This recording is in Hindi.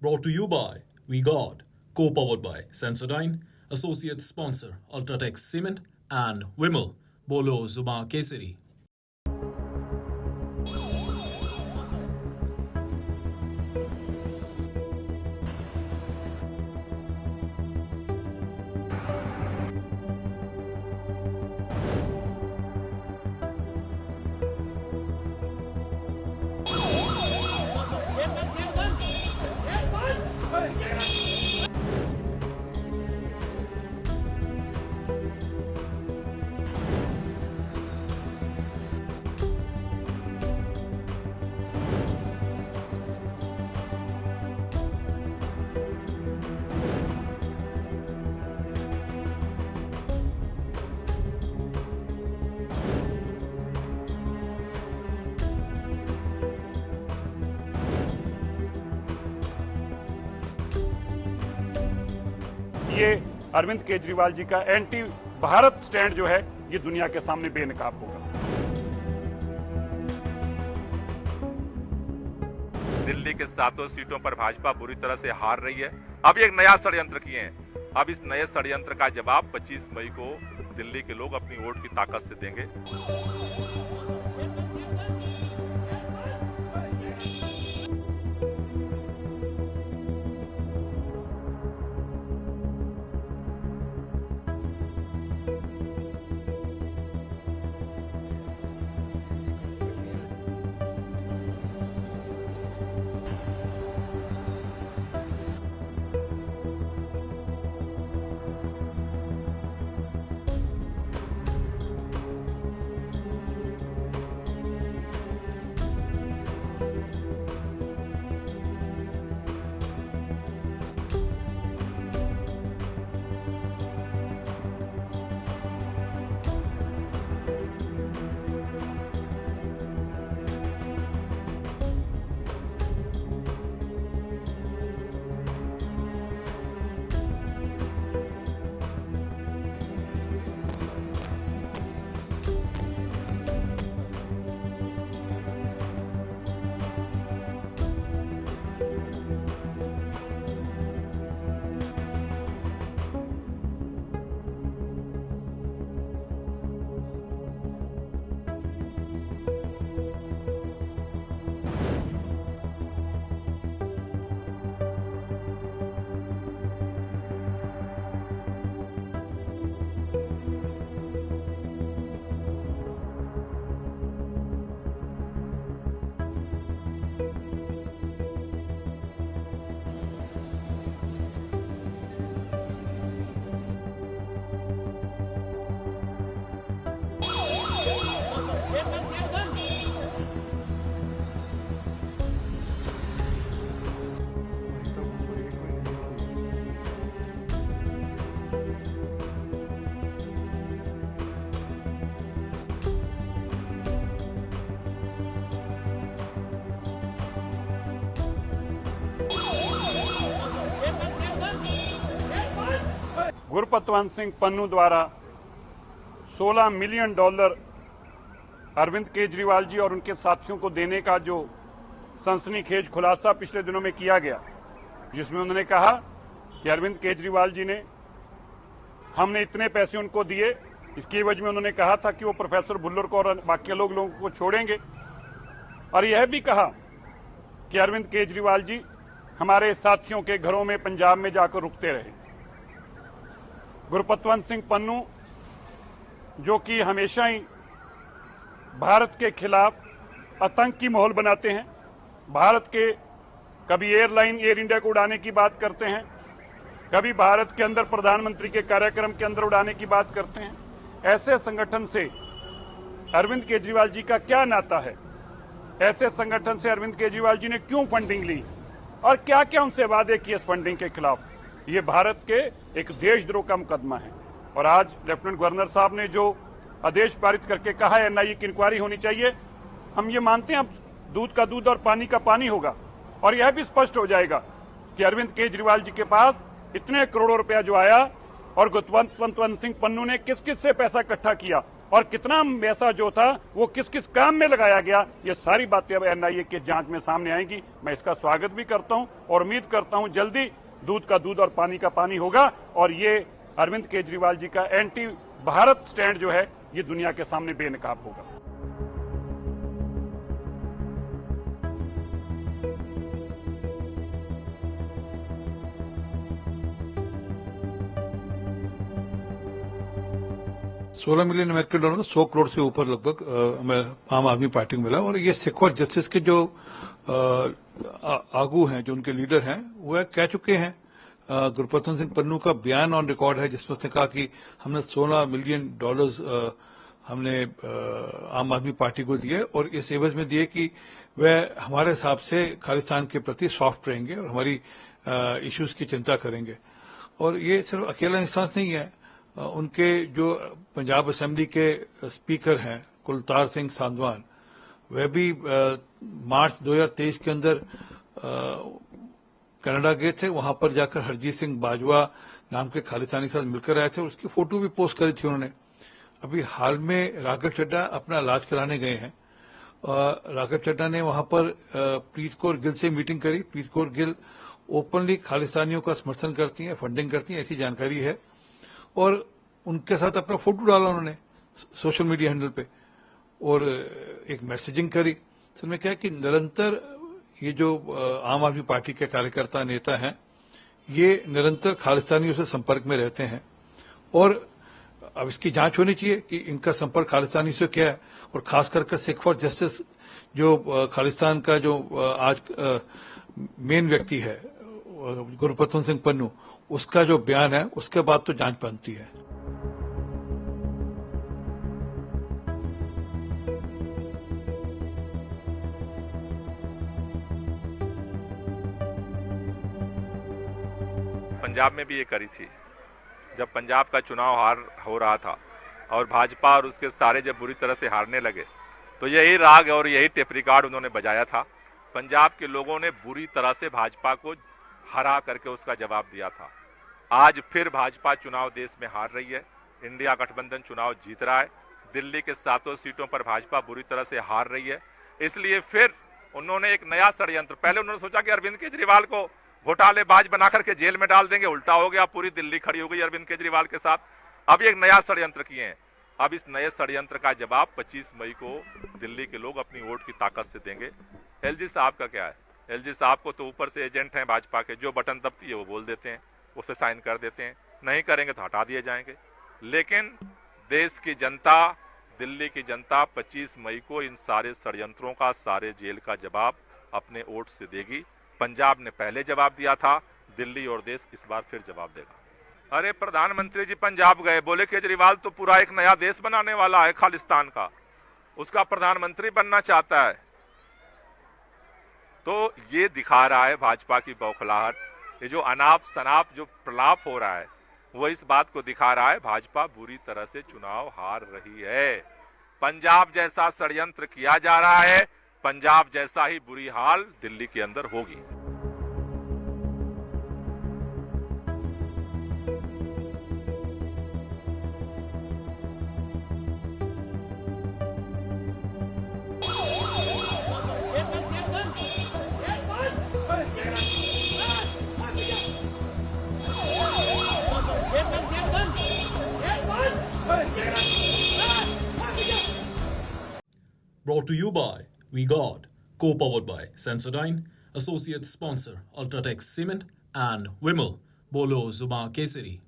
Brought to you by We God, co-powered by Sensodyne, associate sponsor Ultratech Cement and Wimmel, Bolo Zuma Kesari. ये अरविंद केजरीवाल जी का एंटी भारत स्टैंड जो है ये दुनिया के सामने बेनकाब होगा। दिल्ली के 7 सीटों पर भाजपा बुरी तरह से हार रही है। अब एक नया षड्यंत्र किए हैं। अब इस नए षड्यंत्र का जवाब 25 मई को दिल्ली के लोग अपनी वोट की ताकत से देंगे। गुरपतवंत सिंह पन्नू द्वारा $16 मिलियन अरविंद केजरीवाल जी और उनके साथियों को देने का जो सनसनीखेज खुलासा पिछले दिनों में किया गया, जिसमें उन्होंने कहा कि अरविंद केजरीवाल जी ने हमने इतने पैसे उनको दिए, इसकी एवज में उन्होंने कहा था कि वो प्रोफेसर भुल्लर को और बाकी लोगों को छोड़ेंगे। और यह भी कहा कि अरविंद केजरीवाल जी हमारे साथियों के घरों में पंजाब में जाकर रुकते रहे। गुरपतवंत सिंह पन्नू जो कि हमेशा ही भारत के खिलाफ आतंकी माहौल बनाते हैं, भारत के कभी एयरलाइन एयर इंडिया को उड़ाने की बात करते हैं, कभी भारत के अंदर प्रधानमंत्री के कार्यक्रम के अंदर उड़ाने की बात करते हैं। ऐसे संगठन से अरविंद केजरीवाल जी का क्या नाता है? ऐसे संगठन से अरविंद केजरीवाल जी ने क्यों फंडिंग ली और क्या क्या उनसे वादे किए इस फंडिंग के खिलाफ? ये भारत के एक देशद्रोह का मुकदमा है। और आज लेफ्टिनेंट गवर्नर साहब ने जो आदेश पारित करके कहा है एनआईए की इंक्वायरी होनी चाहिए, हम ये मानते हैं अब दूध का दूध और पानी का पानी होगा। और यह भी स्पष्ट हो जाएगा कि अरविंद केजरीवाल जी के पास इतने करोड़ों रुपया जो आया और गुरपतवंत सिंह पन्नू ने किस किस से पैसा इकट्ठा किया, और कितना पैसा जो था वो किस किस काम में लगाया गया, ये सारी बातें अब एनआईए की जांच में सामने आएंगी। मैं इसका स्वागत भी करता हूं और उम्मीद करता हूं जल्दी दूध का दूध और पानी का पानी होगा और ये अरविंद केजरीवाल जी का एंटी भारत स्टैंड जो है ये दुनिया के सामने बेनकाब होगा। $16 मिलियन अमेरिकन डॉलर, 100 करोड़ से ऊपर लगभग आम आदमी पार्टी को मिला। और ये सिख और जस्टिस के जो आगू हैं, जो उनके लीडर हैं, वह कह चुके हैं। गुरबचन सिंह पन्नू का बयान ऑन रिकॉर्ड है जिसमें उसने कहा कि हमने $16 मिलियन हमने आम आदमी पार्टी को दिए और इस एवज में दिए कि वह हमारे हिसाब से खालिस्तान के प्रति सॉफ्ट रहेंगे और हमारी इश्यूज की चिंता करेंगे। और ये सिर्फ अकेला इंस्टेंस नहीं है। उनके जो पंजाब असेंबली के स्पीकर हैं कुलतार सिंह सांधवान, वह भी मार्च 2023 के अंदर कनाडा गए थे। वहां पर जाकर हरजीत सिंह बाजवा नाम के खालिस्तानी साथ मिलकर आए थे और उसकी फोटो भी पोस्ट करी थी उन्होंने। अभी हाल में राघव चड्ढा अपना इलाज कराने गए हैं। राघव चड्ढा ने वहां पर प्रीत कौर गिल से मीटिंग करी। प्रीत कौर गिल ओपनली खालिस्तानियों का समर्थन करती हैं, फंडिंग करती हैं, ऐसी जानकारी है। और उनके साथ अपना फोटो डाला उन्होंने सोशल मीडिया हैंडल पे और एक मैसेजिंग करी। सर में क्या है कि निरंतर ये जो आम आदमी पार्टी के कार्यकर्ता नेता हैं, ये निरंतर खालिस्तानियों से संपर्क में रहते हैं और अब इसकी जांच होनी चाहिए कि इनका संपर्क खालिस्तानी से क्या है। और खास करके सिख फॉर जस्टिस जो खालिस्तान का जो आज मेन व्यक्ति है गुरबचन सिंह पन्नू, उसका जो बयान है उसके बाद तो जांच बनती है। पंजाब में भी ये करी थी जब पंजाब का चुनाव हार हो रहा था और भाजपा और उसके सारे जब बुरी तरह से हारने लगे तो यही राग और यही टेप रिकॉर्ड उन्होंने बजाया था। पंजाब के लोगों ने बुरी तरह से भाजपा को हरा करके उसका जवाब दिया था। आज फिर भाजपा चुनाव देश में हार रही है, इंडिया गठबंधन चुनाव जीत रहा है, दिल्ली के 7 सीटों पर भाजपा बुरी तरह से हार रही है। इसलिए फिर उन्होंने एक नया षड्यंत्र, पहले उन्होंने सोचा कि अरविंद केजरीवाल को घोटालेबाज बना करके जेल में डाल देंगे, उल्टा हो गया, पूरी दिल्ली खड़ी हो गई अरविंद केजरीवाल के साथ। अब एक नया षड्यंत्र किए हैं। अब इस नए षड्यंत्र का जवाब 25 मई को दिल्ली के लोग अपनी वोट की ताकत से देंगे। एलजी साहब का क्या है, एलजी साहब को तो ऊपर से एजेंट हैं भाजपा के, जो बटन दबती है वो बोल देते हैं, उस पर साइन कर देते हैं, नहीं करेंगे तो हटा दिए जाएंगे। लेकिन देश की जनता, दिल्ली की जनता 25 मई को इन सारे षड्यंत्रों का, सारे जेल का जवाब अपने वोट से देगी। पंजाब ने पहले जवाब दिया था, दिल्ली और देश इस बार फिर जवाब देगा। अरे प्रधानमंत्री जी पंजाब गए, बोले केजरीवाल तो पूरा एक नया देश बनाने वाला है खालिस्तान का, उसका प्रधानमंत्री बनना चाहता है। तो ये दिखा रहा है भाजपा की बौखलाहट, ये जो अनाप शनाप जो प्रलाप हो रहा है वो इस बात को दिखा रहा है भाजपा बुरी तरह से चुनाव हार रही है। पंजाब जैसा षड्यंत्र किया जा रहा है, पंजाब जैसा ही बुरी हाल दिल्ली के अंदर होगी। Brought to you by We God, co-powered by Sensodyne, associate sponsor Ultratech Cement and Wimmel, Bolo Zuma Kesari.